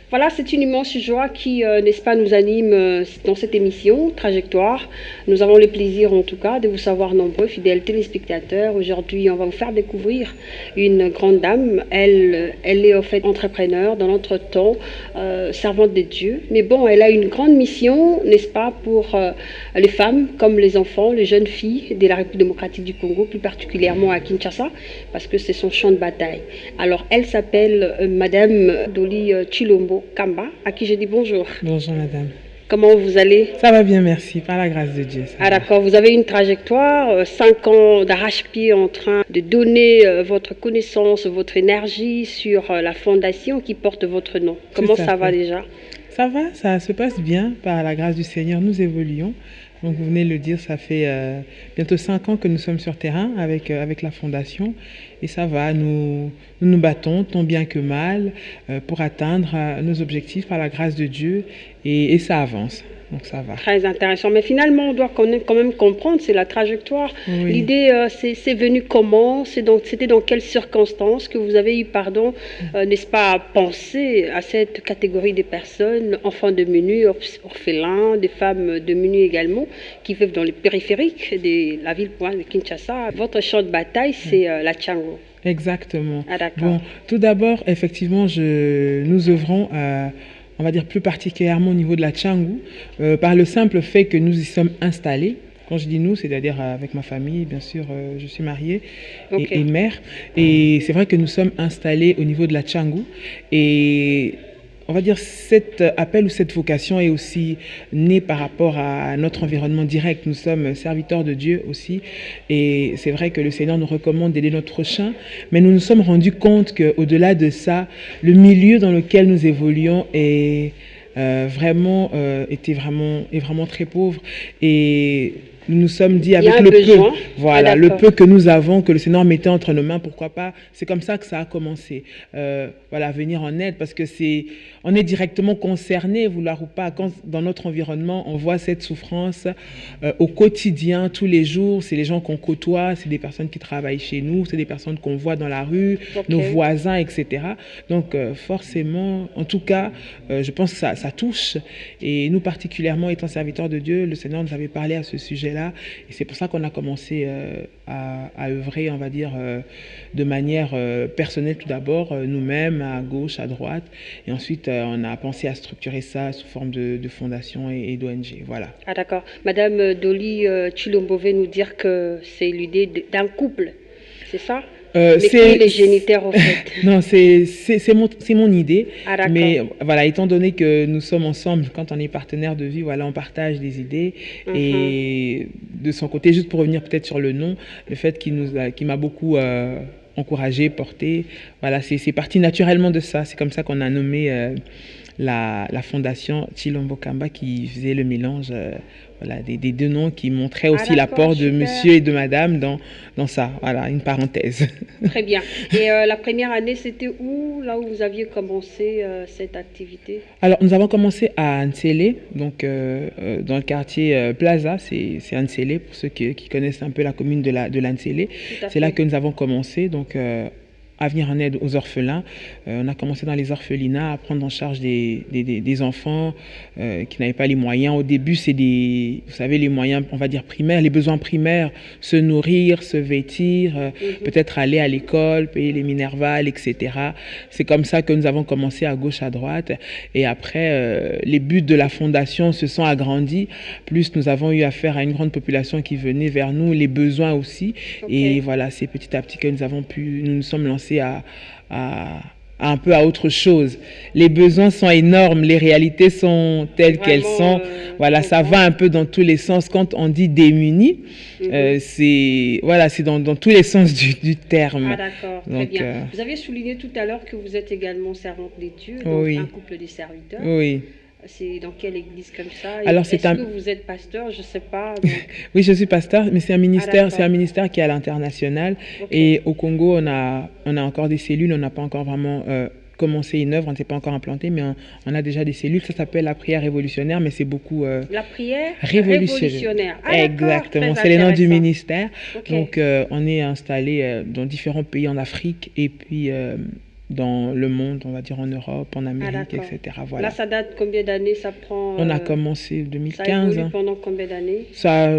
Voilà, c'est une immense joie qui, n'est-ce pas, nous anime dans cette émission Trajectoire. Nous avons le plaisir, en tout cas, de vous savoir nombreux, fidèles téléspectateurs. Aujourd'hui, on va vous faire découvrir une grande dame. Elle est en fait entrepreneur dans l'entretemps, servante de Dieu. Mais bon, elle a une grande mission, n'est-ce pas, pour les femmes comme les enfants, les jeunes filles de la République démocratique du Congo, plus particulièrement à Kinshasa, parce que c'est son champ de bataille. Alors, elle s'appelle Madame Dolly Chilombo Kamba, à qui je dis bonjour. Bonjour madame. Comment vous allez? Ça va bien, merci, par la grâce de Dieu. Ah d'accord, vous avez une trajectoire, 5 ans d'arrache-pied en train de donner votre connaissance, votre énergie sur la fondation qui porte votre nom. Comment ça va déjà? Ça va, ça se passe bien, par la grâce du Seigneur, nous évoluons. Donc vous venez de le dire, ça fait bientôt 5 ans que nous sommes sur terrain avec la Fondation. Et ça va, nous nous battons tant bien que mal pour atteindre nos objectifs par la grâce de Dieu. Et ça avance, donc ça va. Très intéressant, mais finalement on doit quand même comprendre, c'est la trajectoire. Oui. L'idée, c'est venu comment? C'était dans quelles circonstances que vous avez eu, n'est-ce pas, à penser à cette catégorie de personnes, enfants de menus, orphelins, des femmes de menus également, qui vivent dans les périphériques de la ville de Kinshasa. Votre champ de bataille, c'est la Tchango. Exactement. Ah, d'accord. Bon, tout d'abord, effectivement, nous œuvrons on va dire plus particulièrement au niveau de la Tchango, par le simple fait que nous y sommes installés. Quand je dis nous, c'est-à-dire avec ma famille, bien sûr, je suis mariée et mère. Et c'est vrai que nous sommes installés au niveau de la Tchango. Et on va dire cet appel ou cette vocation est aussi née par rapport à notre environnement direct. Nous sommes serviteurs de Dieu aussi. Et c'est vrai que le Seigneur nous recommande d'aider notre prochain. Mais nous nous sommes rendus compte qu'au-delà de ça, le milieu dans lequel nous évoluons est vraiment très pauvre. Et nous nous sommes dit avec le peu, voilà, le peu que nous avons, que le Seigneur mettait entre nos mains, pourquoi pas. C'est comme ça que ça a commencé. Voilà, venir en aide, parce que on est directement concerné, vouloir ou pas, quand dans notre environnement, on voit cette souffrance au quotidien, tous les jours. C'est les gens qu'on côtoie, c'est des personnes qui travaillent chez nous, c'est des personnes qu'on voit dans la rue, nos voisins, etc. Donc forcément, en tout cas, je pense que ça touche. Et nous particulièrement, étant serviteurs de Dieu, le Seigneur nous avait parlé à ce sujet-là. Et c'est pour ça qu'on a commencé à œuvrer, on va dire, de manière personnelle tout d'abord, nous-mêmes, à gauche, à droite. Et ensuite, on a pensé à structurer ça sous forme de fondation et d'ONG. Voilà. Ah d'accord. Madame Dolly Chilombo veut nous dire que c'est l'idée d'un couple, c'est ça? Mais qui est les géniteurs, en fait? Non, c'est mon idée. Ah, mais voilà, étant donné que nous sommes ensemble, quand on est partenaires de vie, voilà, on partage des idées. Et de son côté, juste pour revenir peut-être sur le nom, le fait qui m'a beaucoup encouragé, porté, voilà, c'est parti naturellement de ça. C'est comme ça qu'on a nommé la fondation Chilombo Kamba, qui faisait le mélange voilà, des deux noms, qui montraient aussi l'apport de monsieur et de madame dans ça. Voilà, une parenthèse. Très bien. Et la première année, c'était où, là où vous aviez commencé cette activité? Alors, nous avons commencé à Nsele, donc dans le quartier Plaza, c'est Nsele, pour ceux qui connaissent un peu la commune de l'Nsele. C'est là que nous avons commencé, donc à venir en aide aux orphelins. On a commencé dans les orphelinats à prendre en charge des enfants qui n'avaient pas les moyens. Au début, c'est vous savez, les moyens, on va dire primaires, les besoins primaires, se nourrir, se vêtir, peut-être aller à l'école, payer les minervales, etc. C'est comme ça que nous avons commencé à gauche, à droite. Et après, les buts de la fondation se sont agrandis. Plus nous avons eu affaire à une grande population qui venait vers nous, les besoins aussi. Et voilà, c'est petit à petit que nous nous sommes lancés un peu à autre chose. Les besoins sont énormes, les réalités sont telles qu'elles sont. Voilà, ça va un peu dans tous les sens. Quand on dit démunis, c'est dans tous les sens du terme. Ah d'accord, très bien. Vous aviez souligné tout à l'heure que vous êtes également servante des dieux, donc un couple de serviteurs. Oui. C'est dans quelle église comme ça? Alors, Est-ce que vous êtes pasteur? Je ne sais pas. Donc... Oui, je suis pasteur, mais c'est Ah, un ministère qui est à l'international. ok. Et au Congo, on a encore des cellules, on n'a pas encore vraiment commencé une œuvre, on ne s'est pas encore implanté, mais on a déjà des cellules. Ça s'appelle la prière révolutionnaire, mais c'est beaucoup La prière révolutionnaire. révolutionnaire. Ah, d'accord, Exactement, très c'est le nom du intéressant. ministère. Ok. Donc, on est installé dans différents pays en Afrique et puis dans le monde, on va dire en Europe, en Ah, Amérique, d'accord. etc. Là, Voilà. ça date combien d'années? Ça prend. On a commencé Ça 2015. évolue Hein. pendant combien d'années? Ça,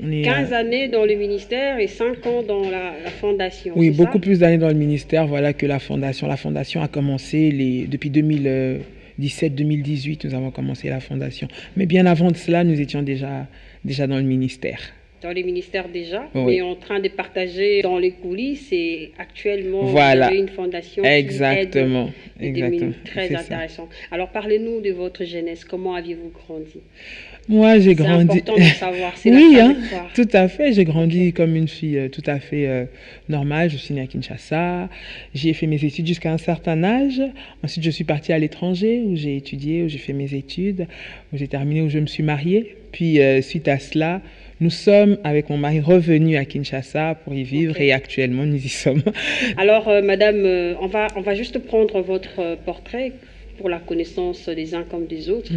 on est 15 années dans le ministère et 5 ans dans la fondation, oui, c'est beaucoup ça? plus d'années dans le ministère, voilà, que la fondation. La fondation a commencé depuis 2017-2018, nous avons commencé la fondation. Mais bien avant de cela, nous étions déjà dans le ministère. Dans les ministères déjà, Oui. mais en train de partager dans les coulisses et actuellement, Voilà. vous avez une fondation Exactement. qui aide les démunis. Très intéressant. Alors, parlez-nous de votre jeunesse. Comment aviez-vous grandi? Moi, j'ai grandi. C'est important de savoir. C'est oui, la hein, trajectoire. tout à fait. J'ai grandi comme une fille tout à fait normale. Je suis née à Kinshasa. J'y ai fait mes études jusqu'à un certain âge. Ensuite, je suis partie à l'étranger où j'ai étudié, où j'ai fait mes études, où j'ai terminé, où je me suis mariée. Puis, suite à cela, nous sommes, avec mon mari, revenus à Kinshasa pour y vivre et actuellement, nous y sommes. Alors, madame, on va juste prendre votre portrait pour la connaissance des uns comme des autres,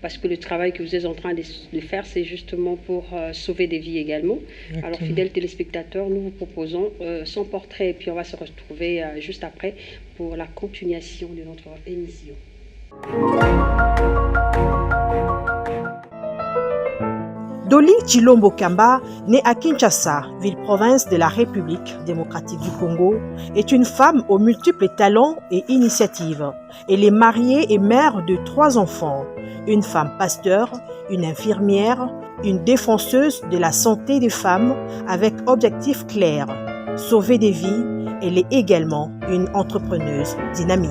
parce que le travail que vous êtes en train de faire, c'est justement pour sauver des vies également. Exactement. Alors, fidèles téléspectateurs, nous vous proposons son portrait et puis on va se retrouver juste après pour la continuation de notre émission. Dolly Tshilombo Kamba, née à Kinshasa, ville-province de la République démocratique du Congo, est une femme aux multiples talents et initiatives. Elle est mariée et mère de 3 enfants, une femme pasteur, une infirmière, une défenseuse de la santé des femmes avec objectif clair, sauver des vies. Elle est également une entrepreneuse dynamique.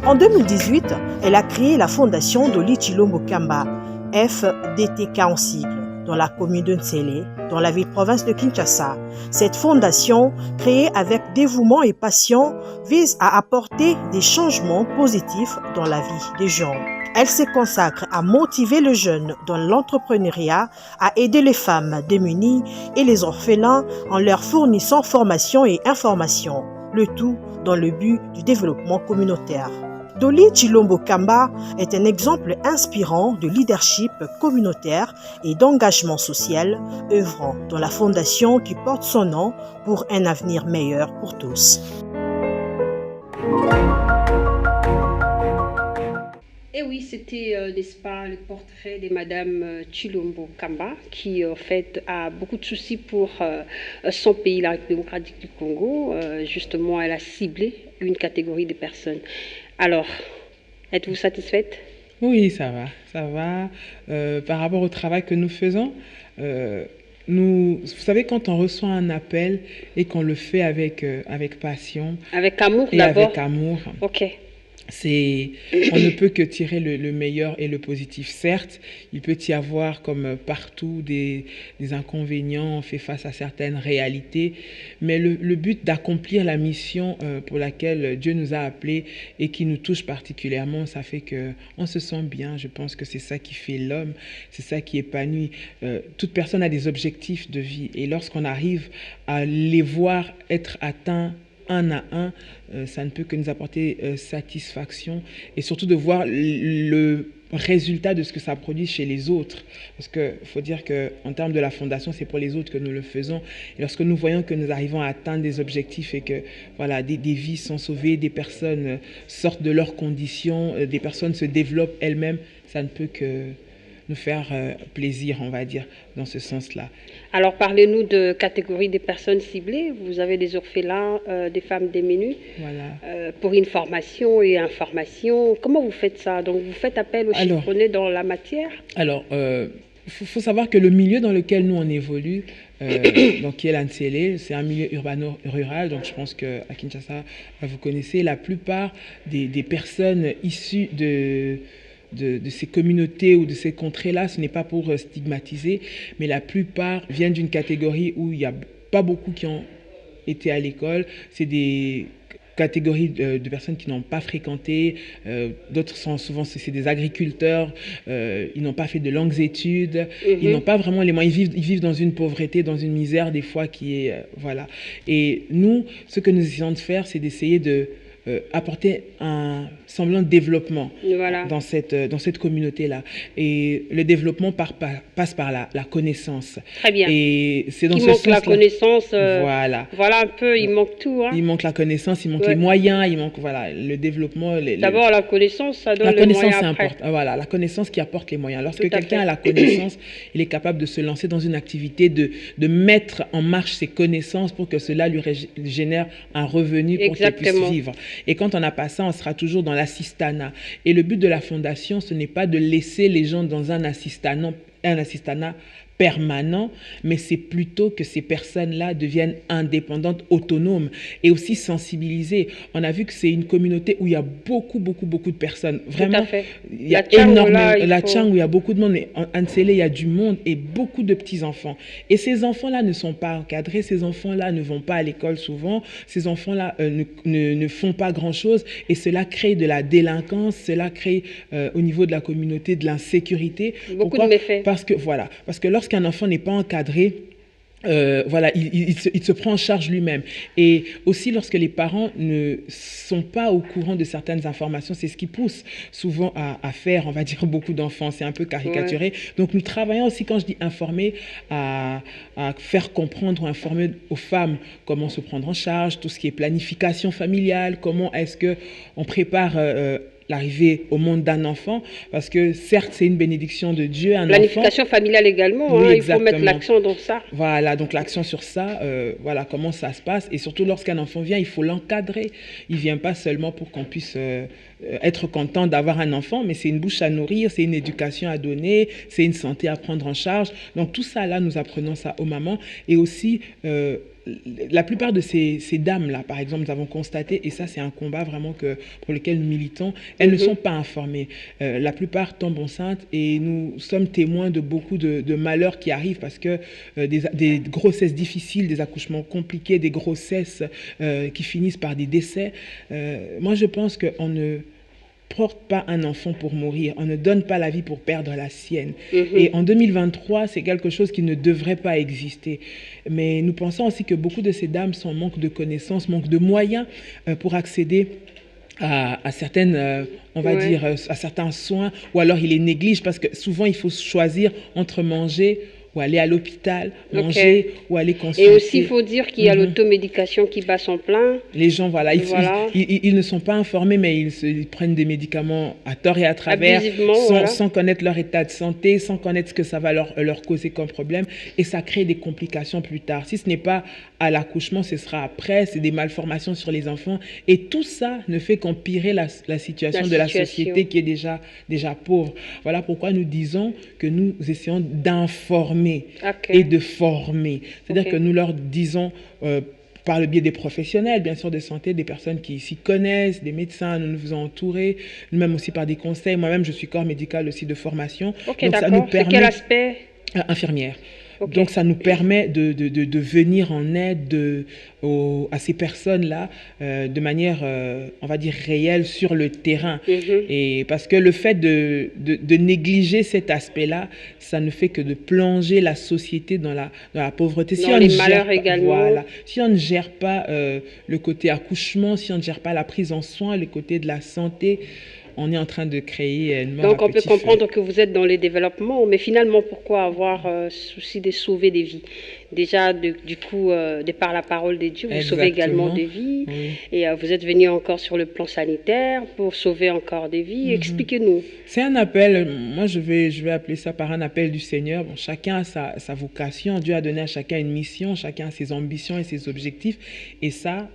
En 2018, elle a créé la fondation Dolly Tshilombo Kamba, FDTK en sigle, dans la commune de Ntsele, dans la ville-province de Kinshasa. Cette fondation, créée avec dévouement et passion, vise à apporter des changements positifs dans la vie des gens. Elle se consacre à motiver les jeunes dans l'entrepreneuriat, à aider les femmes démunies et les orphelins en leur fournissant formation et information, le tout dans le but du développement communautaire. Dolly Tshilombo Kamba est un exemple inspirant de leadership communautaire et d'engagement social, œuvrant dans la fondation qui porte son nom pour un avenir meilleur pour tous. Et oui, c'était, n'est-ce pas, le portrait de Madame Tshilombo Kamba, qui en fait a beaucoup de soucis pour son pays, la République démocratique du Congo. Justement, elle a ciblé une catégorie de personnes. Alors, êtes-vous satisfaite? Oui, ça va, ça va. Par rapport au travail que nous faisons, vous savez, quand on reçoit un appel et qu'on le fait avec passion Avec amour et d'abord? avec amour, Ok. on ne peut que tirer le meilleur et le positif. Certes, il peut y avoir, comme partout, des inconvénients, on fait face à certaines réalités, mais le but d'accomplir la mission pour laquelle Dieu nous a appelés et qui nous touche particulièrement, ça fait qu'on se sent bien. Je pense que c'est ça qui fait l'homme, c'est ça qui épanouit. Toute personne a des objectifs de vie et lorsqu'on arrive à les voir être atteints un à un, ça ne peut que nous apporter satisfaction et surtout de voir le résultat de ce que ça produit chez les autres. Parce qu'il faut dire qu'en termes de la fondation, c'est pour les autres que nous le faisons. Et lorsque nous voyons que nous arrivons à atteindre des objectifs et que voilà, des vies sont sauvées, des personnes sortent de leurs conditions, des personnes se développent elles-mêmes, ça ne peut que nous faire plaisir, on va dire, dans ce sens-là. Alors, parlez-nous de catégorie des personnes ciblées. Vous avez des orphelins, des femmes démunies, Voilà. pour une formation et information. Comment vous faites ça? Donc, vous faites appel aux chiffronnés dans la matière? Alors, faut savoir que le milieu dans lequel nous on évolue, donc qui est l'Ansele, c'est un milieu urbano-rural, donc je pense qu'à Kinshasa, vous connaissez la plupart des personnes issues de ces communautés ou de ces contrées-là, ce n'est pas pour stigmatiser, mais la plupart viennent d'une catégorie où il n'y a pas beaucoup qui ont été à l'école. C'est des catégorie de personnes qui n'ont pas fréquenté, d'autres sont souvent, c'est des agriculteurs, ils n'ont pas fait de longues études, ils n'ont pas vraiment les moyens, ils vivent dans une pauvreté, dans une misère des fois qui est... voilà. Et nous, ce que nous essayons de faire, c'est d'essayer de apporter un semblant de développement dans cette communauté-là. Et le développement passe par la connaissance. Très bien. Et c'est dans il ce manque sens-là. La connaissance. Voilà un peu, il manque tout. Hein. Il manque la connaissance, il manque les moyens, il manque le développement. D'abord, la connaissance, ça donne la les connaissance, moyens c'est après. important. Voilà, la connaissance qui apporte les moyens. Lorsque quelqu'un a la connaissance, il est capable de se lancer dans une activité, de mettre en marche ses connaissances pour que cela lui génère un revenu pour qu'il puisse vivre. Et quand on n'a pas ça, on sera toujours dans l'assistanat. Et le but de la fondation, ce n'est pas de laisser les gens dans un assistanat permanent, mais c'est plutôt que ces personnes-là deviennent indépendantes, autonomes et aussi sensibilisées. On a vu que c'est une communauté où il y a beaucoup de personnes. Vraiment, il y a énormément. La Tchang, où il y a beaucoup de monde, mais en Ansele, il y a du monde et beaucoup de petits-enfants. Et ces enfants-là ne sont pas encadrés, ces enfants-là ne vont pas à l'école souvent, ces enfants-là ne font pas grand-chose et cela crée de la délinquance, cela crée au niveau de la communauté de l'insécurité. Beaucoup de méfaits. Parce que lorsqu'un enfant n'est pas encadré, il se prend en charge lui-même. Et aussi, lorsque les parents ne sont pas au courant de certaines informations, c'est ce qui pousse souvent à faire, on va dire, beaucoup d'enfants. C'est un peu caricaturé. Ouais. Donc, nous travaillons aussi, quand je dis informer, à faire comprendre ou informer aux femmes comment se prendre en charge, tout ce qui est planification familiale, comment est-ce qu'on prépare l'arrivée au monde d'un enfant, parce que certes, c'est une bénédiction de Dieu, un planification enfant. Familiale également, oui, il faut mettre l'accent dans ça. Voilà, donc l'accent sur ça, voilà comment ça se passe. Et surtout, lorsqu'un enfant vient, il faut l'encadrer. Il ne vient pas seulement pour qu'on puisse être content d'avoir un enfant, mais c'est une bouche à nourrir, c'est une éducation à donner, c'est une santé à prendre en charge. Donc tout ça, là, nous apprenons ça aux mamans. Et aussi... la plupart de ces dames-là, par exemple, nous avons constaté, et ça c'est un combat vraiment pour lequel nous militons, elles ne sont pas informées. La plupart tombent enceintes et nous sommes témoins de beaucoup de malheurs qui arrivent parce que des grossesses difficiles, des accouchements compliqués, des grossesses qui finissent par des décès. Moi je pense qu'on ne porte pas un enfant pour mourir, on ne donne pas la vie pour perdre la sienne. Et en 2023, c'est quelque chose qui ne devrait pas exister. Mais nous pensons aussi que beaucoup de ces dames sont en manque de connaissances, manque de moyens pour accéder à certaines, on va dire, à certains soins, ou alors ils les négligent parce que souvent il faut choisir entre manger ou aller à l'hôpital, manger ou aller consulter. Et aussi, il faut dire qu'il y a l'automédication qui bat son plein. Les gens, voilà, ils ne sont pas informés, mais ils prennent des médicaments à tort et à travers, sans connaître leur état de santé, sans connaître ce que ça va leur causer comme problème. Et ça crée des complications plus tard. Si ce n'est pas à l'accouchement, ce sera après, c'est des malformations sur les enfants. Et tout ça ne fait qu'empirer la situation de la société qui est déjà pauvre. Voilà pourquoi nous disons que nous essayons d'informer et de former. C'est-à-dire que nous leur disons, par le biais des professionnels, bien sûr, de santé, des personnes qui s'y connaissent, des médecins, nous nous faisons entourer, nous-mêmes aussi par des conseils. Moi-même, je suis corps médical aussi de formation. Donc, ça nous permet... C'est quel aspect? Infirmière. Donc, ça nous permet de venir en aide à ces personnes-là de manière, on va dire, réelle sur le terrain. Et parce que le fait de négliger cet aspect-là, ça ne fait que de plonger la société dans la pauvreté. Dans les malheurs également. Voilà. Si on ne gère pas le côté accouchement, si on ne gère pas la prise en soin, le côté de la santé, on est en train de créer une mort. Donc, on peut comprendre que vous êtes dans les développements, mais finalement, pourquoi avoir souci de sauver des vies? Déjà, du coup, de par la parole de Dieu, vous sauvez également des vies. Et vous êtes venu encore sur le plan sanitaire pour sauver encore des vies. Expliquez-nous. C'est un appel, moi je vais appeler ça par un appel du Seigneur. Bon, chacun a sa vocation, Dieu a donné à chacun une mission, chacun a ses ambitions et ses objectifs. Et ça,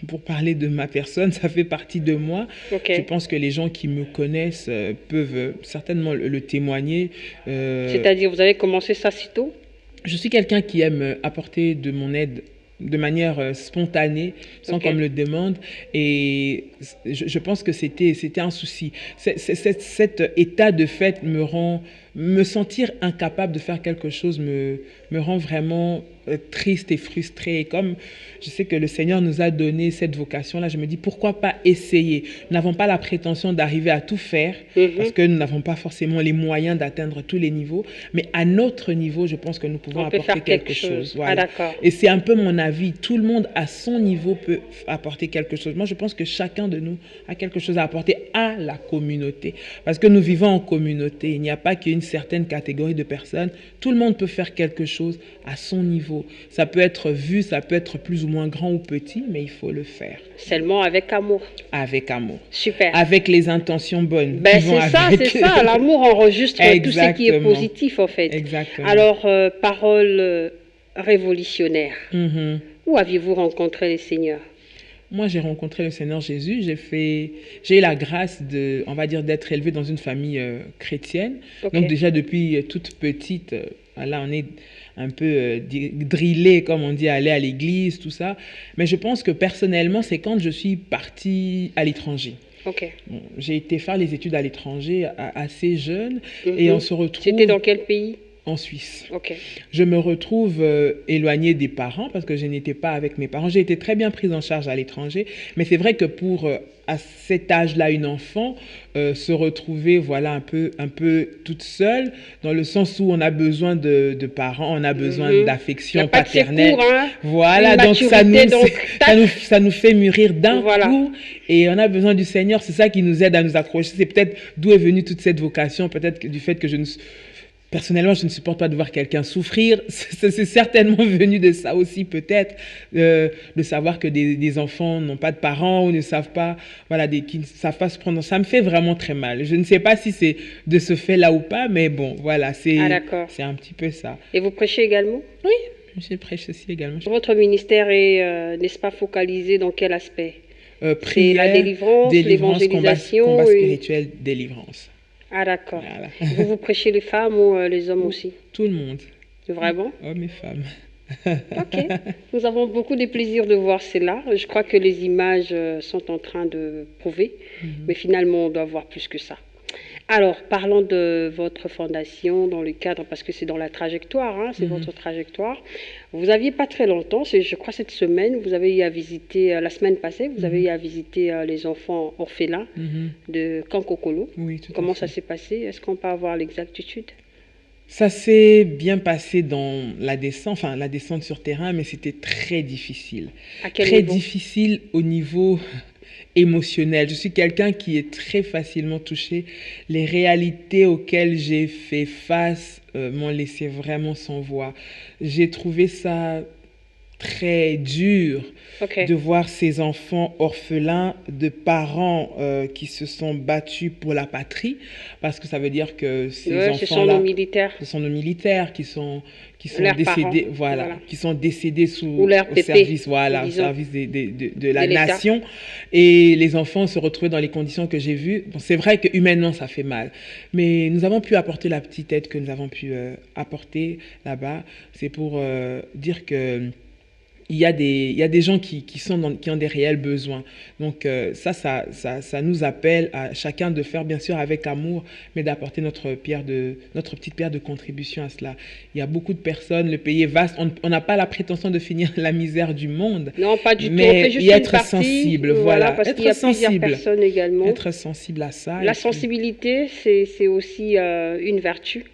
pour parler de ma personne, ça fait partie de moi. Je pense que les gens qui me connaissent peuvent certainement le témoigner. C'est-à-dire, vous avez commencé ça si tôt? Je suis quelqu'un qui aime apporter de mon aide de manière spontanée, sans qu'on me le demande. Et je pense que c'était un souci. Cet état de fait me rend me sentir incapable de faire quelque chose me rend vraiment triste et frustrée. Et comme je sais que le Seigneur nous a donné cette vocation-là, je me dis pourquoi pas essayer. Nous n'avons pas la prétention d'arriver à tout faire parce que nous n'avons pas forcément les moyens d'atteindre tous les niveaux, mais à notre niveau, je pense que nous pouvons apporter quelque chose. Voilà. Et c'est un peu mon avis. Tout le monde à son niveau peut apporter quelque chose. Moi, je pense que chacun de nous a quelque chose à apporter à la communauté parce que nous vivons en communauté. Il n'y a pas qu'une certaine catégorie de personnes. Tout le monde peut faire quelque chose à son niveau. Ça peut être vu, ça peut être plus ou moins grand ou petit, mais il faut le faire. Seulement avec amour. Avec amour. Super. Avec les intentions bonnes. Ben c'est ça. L'amour enregistre tout ce qui est positif, en fait. Exactement. Alors, parole révolutionnaire. Où aviez-vous rencontré le Seigneur? Moi, j'ai rencontré le Seigneur Jésus. J'ai eu la grâce on va dire, d'être élevée dans une famille chrétienne. Okay. Donc déjà depuis toute petite, là, on est un peu drillé, comme on dit, à aller à l'église, tout ça. Mais je pense que personnellement, c'est quand je suis partie à l'étranger. Okay. Bon, j'ai été faire les études à l'étranger assez jeune et on se retrouve... C'était dans quel pays? En Suisse. Okay. Je me retrouve éloignée des parents parce que je n'étais pas avec mes parents. J'ai été très bien prise en charge à l'étranger, mais c'est vrai que pour à cet âge-là, une enfant se retrouver voilà un peu toute seule, dans le sens où on a besoin de parents, on a besoin d'affection paternelle. Cours, hein. Voilà, donc ça nous fait mûrir d'un coup, et on a besoin du Seigneur. C'est ça qui nous aide à nous accrocher. C'est peut-être d'où est venue toute cette vocation, peut-être du fait que personnellement, je ne supporte pas de voir quelqu'un souffrir. C'est certainement venu de ça aussi, peut-être, de savoir que des enfants n'ont pas de parents ou ne savent pas, voilà, qui ne savent pas se prendre. Ça me fait vraiment très mal. Je ne sais pas si c'est de ce fait-là ou pas, mais bon, voilà, c'est un petit peu ça. Et vous prêchez également? Oui, je prêche aussi également. Votre ministère est, n'est-ce pas, focalisé dans quel aspect? Prière, la délivrance, l'évangélisation, combat spirituel, délivrance. Ah d'accord. Voilà. Vous prêchez les femmes ou les hommes aussi? Tout le monde. Vraiment? Hommes et femmes. Ok. Nous avons beaucoup de plaisir de voir cela. Je crois que les images sont en train de prouver. Mais finalement, on doit voir plus que ça. Alors, parlons de votre fondation dans le cadre, parce que c'est dans la trajectoire, hein, c'est votre trajectoire. Vous n'aviez pas très longtemps, je crois cette semaine, vous avez eu à visiter, la semaine passée, vous avez eu à visiter les enfants orphelins de Kankokolo. Oui, tout à fait. Comment ça s'est passé? Est-ce qu'on peut avoir l'exactitude? Ça s'est bien passé dans la descente sur terrain, mais c'était très difficile. À quel niveau? Très difficile au niveau émotionnel. Je suis quelqu'un qui est très facilement touché. Les réalités auxquelles j'ai fait face m'ont laissé vraiment sans voix. J'ai trouvé ça très dur de voir ces enfants orphelins de parents qui se sont battus pour la patrie, parce que ça veut dire que ces enfants-là, ce sont nos militaires qui sont décédés, qui sont décédés au service, au service de la nation, et les enfants se retrouvaient dans les conditions que j'ai vues. Bon, c'est vrai que humainement ça fait mal, mais nous avons pu apporter la petite aide que nous avons pu apporter là-bas. C'est pour dire que il y a des gens qui ont des réels besoins. Donc ça nous appelle à chacun de faire, bien sûr avec amour, mais d'apporter notre petite pierre de contribution à cela. Il y a beaucoup de personnes, le pays est vaste, on n'a pas la prétention de finir la misère du monde. Non, pas du tout. Mais on fait juste y être une partie, sensible, voilà. Parce qu'il y a plusieurs personnes également. Être sensible à ça. La sensibilité, c'est aussi une vertu.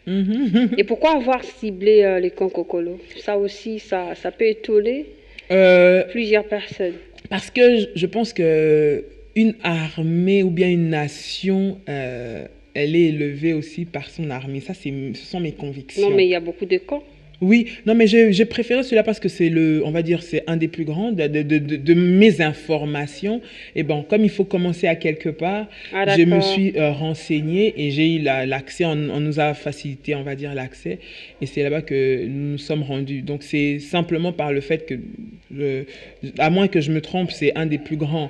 Et pourquoi avoir ciblé les Kankokolo? Ça aussi, ça peut étonner plusieurs personnes. Parce que je pense que une armée ou bien une nation, elle est élevée aussi par son armée. Ça, ce sont mes convictions. Non, mais il y a beaucoup de camps. Oui, non, mais j'ai préféré celui-là parce que c'est on va dire, c'est un des plus grands de mes informations. Et bon, comme il faut commencer à quelque part, je me suis renseignée et j'ai eu l'accès, on nous a facilité, on va dire, l'accès. Et c'est là-bas que nous nous sommes rendus. Donc, c'est simplement par le fait que, à moins que je me trompe, c'est un des plus grands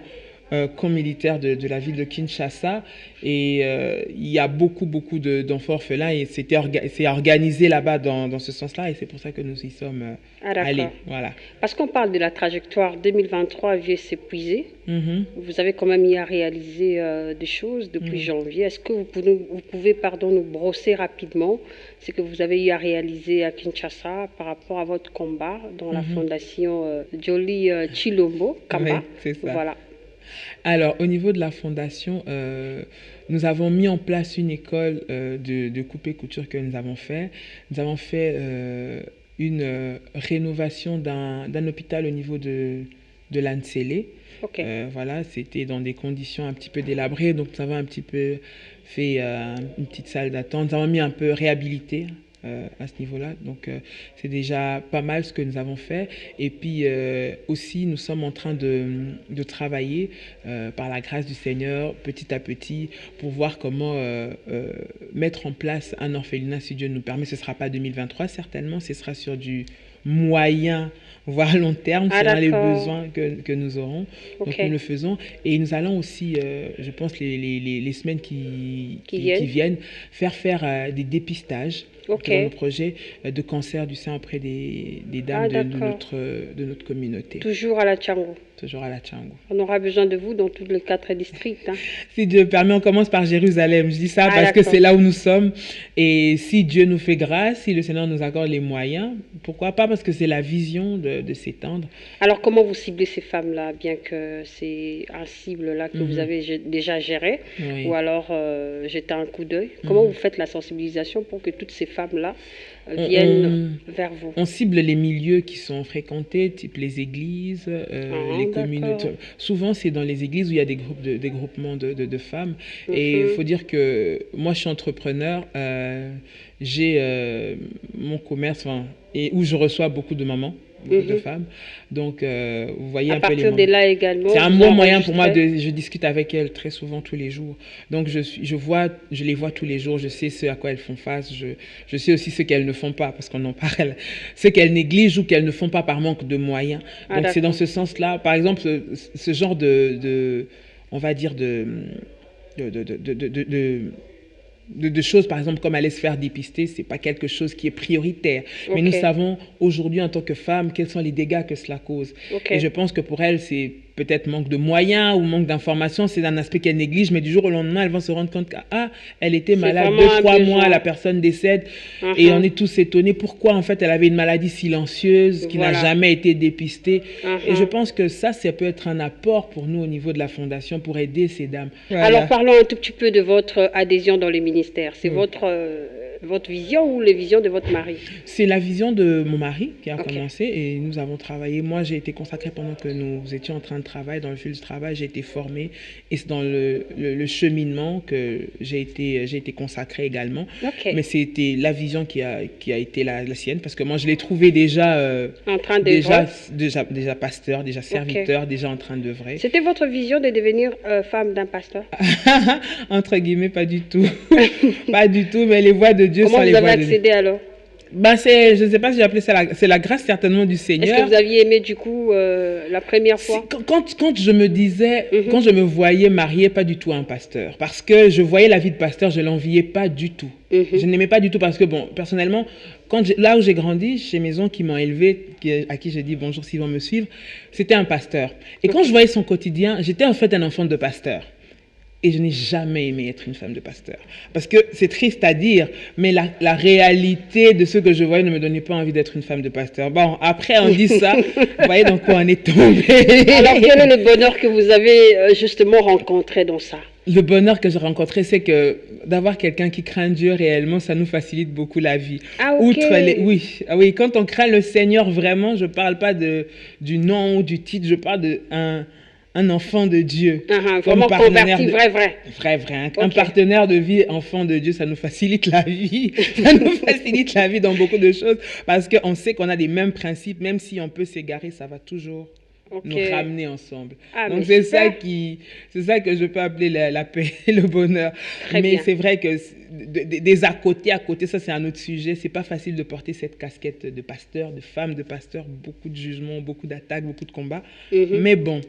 camp militaire de la ville de Kinshasa. Et il y a beaucoup d'enfants orphelins et c'est organisé là-bas dans ce sens-là. Et c'est pour ça que nous y sommes allés. Voilà. Parce qu'on parle de la trajectoire 2023 vient s'épuiser. Vous avez quand même y à réaliser des choses depuis janvier. Est-ce que vous pouvez nous brosser rapidement ce que vous avez eu à réaliser à Kinshasa par rapport à votre combat dans la fondation Doli Tshilombo Kamba? Oui, c'est ça. Voilà. Alors, au niveau de la fondation, nous avons mis en place une école de coupe et couture que nous avons fait. Nous avons fait une rénovation d'un hôpital au niveau de l'Ansele. Okay. Voilà, c'était dans des conditions un petit peu délabrées, donc nous avons un petit peu fait une petite salle d'attente. Nous avons mis un peu réhabilité à ce niveau-là, donc c'est déjà pas mal ce que nous avons fait. Et puis aussi, nous sommes en train de travailler par la grâce du Seigneur, petit à petit, pour voir comment mettre en place un orphelinat, si Dieu nous permet. Ce ne sera pas 2023, certainement, ce sera sur du moyen, voire long terme, selon les besoins que nous aurons. Donc nous le faisons. Et nous allons aussi, je pense, les semaines qui viennent, faire des dépistages dans nos projets de cancer du sein auprès des dames de notre communauté. Toujours à la Tchango. Toujours à la Tchango. On aura besoin de vous dans tous les 4 districts. Hein. Si Dieu permet, on commence par Jérusalem. Je dis ça parce que c'est là où nous sommes. Et si Dieu nous fait grâce, si le Seigneur nous accorde les moyens, pourquoi pas? Parce que c'est la vision de s'étendre. Alors, comment vous ciblez ces femmes-là, bien que c'est un cible-là que vous avez déjà géré, ou alors jeter un coup d'œil? Comment vous faites la sensibilisation pour que toutes ces femmes-là viennent vers vous? On cible les milieux qui sont fréquentés, type les églises, les communautés. Souvent, c'est dans les églises où il y a des groupements de femmes. Et il faut dire que moi, je suis entrepreneur. J'ai mon commerce et où je reçois beaucoup de mamans, beaucoup de femmes. Donc, vous voyez un peu les mamans. À partir de là également, c'est un bon moyen pour moi. Je discute avec elles très souvent, tous les jours. Donc, je les vois tous les jours. Je sais ce à quoi elles font face. Je sais aussi ce qu'elles ne font pas, parce qu'on en parle. Ce qu'elles négligent ou qu'elles ne font pas par manque de moyens. Donc, c'est dans ce sens-là. Par exemple, ce genre on va dire de choses, par exemple, comme aller se faire dépister, ce n'est pas quelque chose qui est prioritaire. Mais nous savons aujourd'hui, en tant que femmes, quels sont les dégâts que cela cause. Et je pense que pour elles, c'est peut-être manque de moyens ou manque d'informations. C'est un aspect qu'elles négligent, mais du jour au lendemain, elles vont se rendre compte qu'elle était malade 2-3 mois, la personne décède. Et on est tous étonnés. Pourquoi, en fait, elle avait une maladie silencieuse qui n'a jamais été dépistée. Et je pense que ça peut être un apport pour nous au niveau de la Fondation pour aider ces dames. Voilà. Alors, parlons un tout petit peu de votre adhésion dans les ministères. C'est votre vision ou les visions de votre mari? C'est la vision de mon mari qui a commencé et nous avons travaillé. Moi, j'ai été consacrée pendant que nous étions en train de travailler. Dans le fil du travail, j'ai été formée et c'est dans le cheminement que j'ai été consacrée également. Mais c'était la vision qui a été la sienne, parce que moi, je l'ai trouvé déjà en train déjà pasteur, déjà serviteur, déjà en train d'œuvrer. C'était votre vision de devenir femme d'un pasteur? Entre guillemets, pas du tout. Pas du tout, mais les voies de Dieu sont les voies de Dieu. Comment vous avez accédé alors? Je ne sais pas si j'ai appelé ça c'est la grâce certainement du Seigneur. Est-ce que vous aviez aimé du coup la première fois? Quand je me disais, quand je me voyais mariée, pas du tout à un pasteur, parce que je voyais la vie de pasteur, je l'enviais pas du tout. Je n'aimais pas du tout parce que personnellement, là où j'ai grandi, chez mes oncles qui m'ont élevé, à qui j'ai dit bonjour s'ils vont me suivre, c'était un pasteur. Et quand je voyais son quotidien, j'étais en fait un enfant de pasteur. Et je n'ai jamais aimé être une femme de pasteur. Parce que c'est triste à dire, mais la réalité de ce que je voyais ne me donnait pas envie d'être une femme de pasteur. Bon, après on dit ça, vous voyez dans quoi on est tombé. Alors quel est le bonheur que vous avez justement rencontré dans ça? Le bonheur que j'ai rencontré, c'est que d'avoir quelqu'un qui craint Dieu réellement, ça nous facilite beaucoup la vie. Oui, quand on craint le Seigneur vraiment, je ne parle pas du nom ou du titre, je parle d'un enfant de Dieu. Vraiment converti, vrai. Un partenaire de vie, enfant de Dieu, ça nous facilite la vie. Ça nous facilite la vie dans beaucoup de choses, parce qu'on sait qu'on a les mêmes principes, même si on peut s'égarer, ça va toujours nous ramener ensemble. Donc c'est ça que je peux appeler la paix et le bonheur. Mais c'est vrai que des à côté, ça c'est un autre sujet. C'est pas facile de porter cette casquette de pasteur, de femme de pasteur, beaucoup de jugements, beaucoup d'attaques, beaucoup de combats. Mais bon,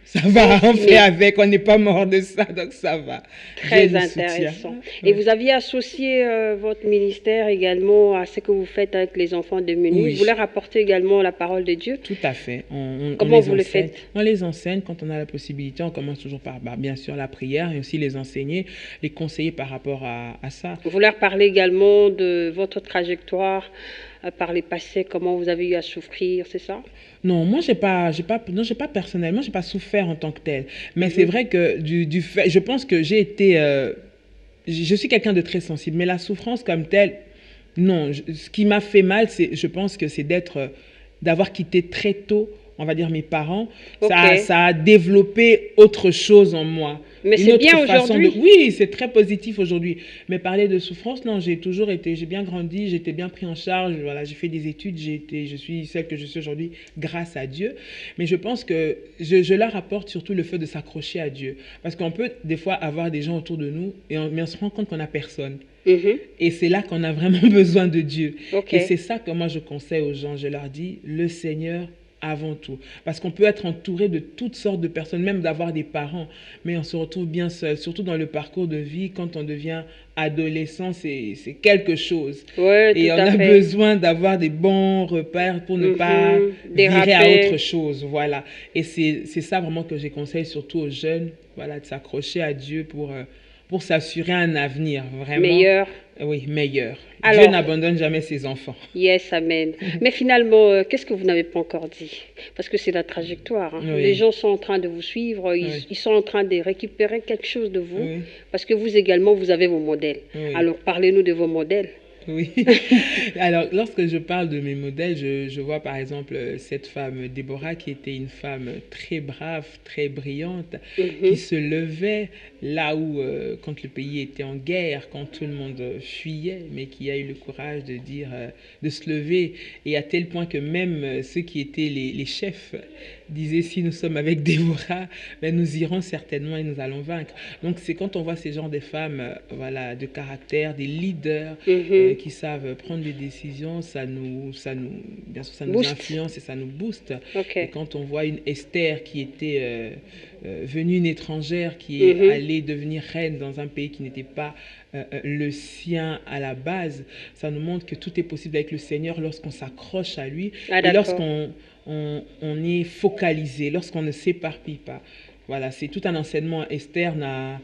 Ça va, on fait Mais avec, on n'est pas mort de ça, donc ça va. Dieu très nous soutient. intéressant. Et vous aviez associé votre ministère également à ce que vous faites avec les enfants démunis. Vous Oui, leur apportez également la parole de Dieu. tout à fait. On Comment les vous le enseigne. faites? On les enseigne quand on a la possibilité. On commence toujours par, bien sûr, la prière et aussi les enseigner, les conseiller par rapport à ça. Vous leur parlez également de votre trajectoire par les passés, comment vous avez eu à souffrir, c'est ça? Non, moi, non, j'ai pas personnellement, j'ai pas souffert en tant que tel. Mais c'est vrai que du fait, je pense que j'ai été, je suis quelqu'un de très sensible. Mais la souffrance comme telle, non. Ce qui m'a fait mal, je pense que c'est d'avoir quitté très tôt, on va dire mes parents. Ok. Ça a développé autre chose en moi. Mais Une c'est autre bien façon aujourd'hui. Oui, c'est très positif aujourd'hui. Mais parler de souffrance, non, j'ai bien grandi, j'ai été bien pris en charge. Voilà, j'ai fait des études, je suis celle que je suis aujourd'hui grâce à Dieu. Mais je pense que je leur apporte surtout le fait de s'accrocher à Dieu. Parce qu'on peut des fois avoir des gens autour de nous, mais on se rend compte qu'on n'a personne. Mhm. Et c'est là qu'on a vraiment besoin de Dieu. Ok. Et c'est ça que moi je conseille aux gens. Je leur dis, le Seigneur avant tout. Parce qu'on peut être entouré de toutes sortes de personnes, même d'avoir des parents, mais on se retrouve bien seul, surtout dans le parcours de vie, quand on devient adolescent, c'est quelque chose. Oui, Et tout on à a fait. besoin d'avoir des bons repères pour ne pas Des virer à rappels autre chose. Voilà. Et c'est ça vraiment que je conseille surtout aux jeunes, voilà, de s'accrocher à Dieu pour s'assurer un avenir vraiment. meilleurs. Oui, meilleur. Dieu Alors, n'abandonne jamais ses enfants. yes, amen. Mais finalement, qu'est-ce que vous n'avez pas encore dit? Parce que c'est la trajectoire, hein. Oui. Les gens sont en train de vous suivre, Oui. ils sont en train de récupérer quelque chose de vous, Oui. parce que vous également, vous avez vos modèles. Oui. Alors, parlez-nous de vos modèles. Oui. Alors, lorsque je parle de mes modèles, je vois par exemple cette femme, Déborah, qui était une femme très brave, très brillante, qui se levait là où, quand le pays était en guerre, quand tout le monde fuyait, mais qui a eu le courage de dire, de se lever, et à tel point que même ceux qui étaient les chefs disaient, si nous sommes avec Déborah, ben, nous irons certainement et nous allons vaincre. Donc, c'est quand on voit ces genres de femmes, voilà, de caractère, des leaders, qui savent prendre des décisions, bien sûr, ça nous Boost. influence et ça nous booste. Ok. Et quand on voit une Esther qui était venue, une étrangère, qui est allée devenir reine dans un pays qui n'était pas le sien à la base, ça nous montre que tout est possible avec le Seigneur lorsqu'on s'accroche à lui Ah, et d'accord. lorsqu'on on est focalisé, lorsqu'on ne s'éparpille pas. Voilà, c'est tout un enseignement. Esther n'a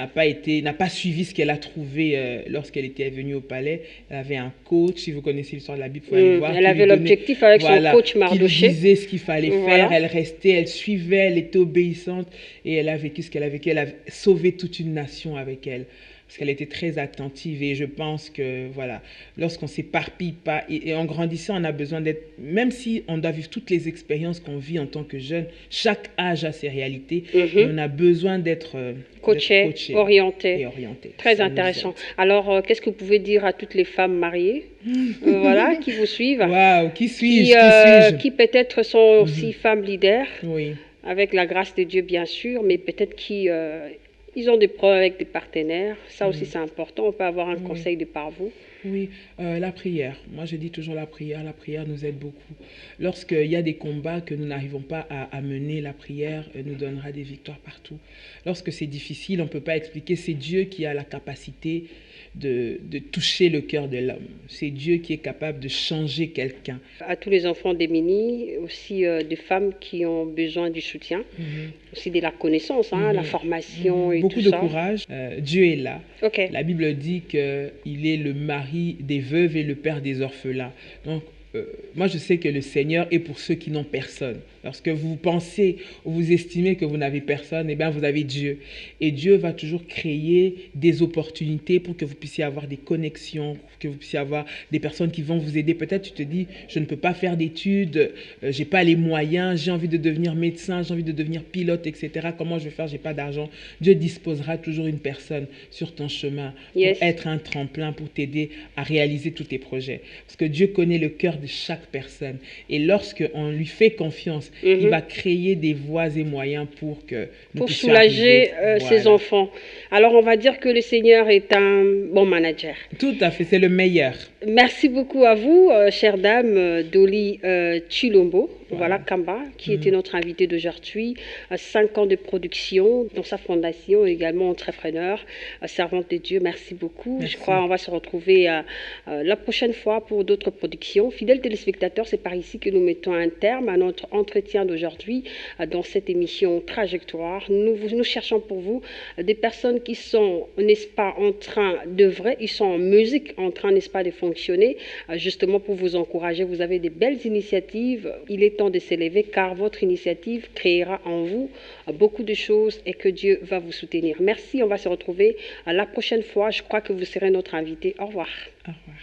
pas suivi ce qu'elle a trouvé lorsqu'elle était venue au palais. Elle avait un coach, si vous connaissez l'histoire de la Bible, il faut aller voir. Elle avait l'objectif avec son coach Qui lui Mardoché. disait ce qu'il fallait Voilà. faire. Elle restait, elle suivait, elle était obéissante et elle a vécu ce qu'elle a vécu. Elle a sauvé toute une nation avec elle. Parce qu'elle était très attentive et je pense que, voilà, lorsqu'on s'éparpille pas et en grandissant, on a besoin d'être, même si on doit vivre toutes les expériences qu'on vit en tant que jeune, chaque âge a ses réalités, mais on a besoin d'être Coaché, orienté. Très Ça nous intéressant. aide. Alors, qu'est-ce que vous pouvez dire à toutes les femmes mariées, voilà, qui vous suivent, Waouh, qui suis-je? qui, Qui suis-je? qui peut-être sont aussi femmes leaders, Oui. avec la grâce de Dieu bien sûr, mais peut-être qui ils ont des problèmes avec des partenaires. Ça aussi c'est important. On peut avoir un conseil de par vous. Oui, la prière. Moi, je dis toujours la prière nous aide beaucoup. Lorsqu'il y a des combats que nous n'arrivons pas à mener, la prière nous donnera des victoires partout. Lorsque c'est difficile, on ne peut pas expliquer. C'est Dieu qui a la capacité de toucher le cœur de l'homme. C'est Dieu qui est capable de changer quelqu'un. À tous les enfants démunis, aussi des femmes qui ont besoin du soutien, aussi de la connaissance, hein, la formation et Beaucoup tout de ça. courage. Dieu est là. Ok. La Bible dit qu'il est le mari des veuves et le père des orphelins. Donc, moi, je sais que le Seigneur est pour ceux qui n'ont personne. Lorsque vous pensez ou vous estimez que vous n'avez personne, eh bien, vous avez Dieu. Et Dieu va toujours créer des opportunités pour que vous puissiez avoir des connexions, pour que vous puissiez avoir des personnes qui vont vous aider. Peut-être tu te dis, je ne peux pas faire d'études, j'ai pas les moyens, j'ai envie de devenir médecin, j'ai envie de devenir pilote, etc. Comment je vais faire? J'ai pas d'argent. Dieu disposera toujours une personne sur ton chemin pour Yes. être un tremplin, pour t'aider à réaliser tous tes projets. Parce que Dieu connaît le cœur de chaque personne. Et lorsqu'on lui fait confiance, il va créer des voies et moyens pour que nous Pour puissions soulager arriver. ses Voilà. enfants. Alors, on va dire que le Seigneur est un bon manager. Tout à fait, c'est le meilleur. Merci beaucoup à vous, chère dame Dolly Chilombo, voilà Kamba, qui était notre invitée d'aujourd'hui. 5 ans de production dans sa fondation, également entrepreneur, servante de Dieu. Merci beaucoup. Merci. Je crois qu'on va se retrouver la prochaine fois pour d'autres productions. Fidèles téléspectateurs, c'est par ici que nous mettons un terme à notre entretien d'aujourd'hui dans cette émission Trajectoire. Nous cherchons pour vous des personnes qui sont, n'est-ce pas, en train d'œuvrer, ils sont en musique, en train, n'est-ce pas, de fonctionner, justement pour vous encourager. Vous avez des belles initiatives. Il est temps de s'élever car votre initiative créera en vous beaucoup de choses et que Dieu va vous soutenir. Merci, on va se retrouver la prochaine fois. Je crois que vous serez notre invité. Au revoir. Au revoir.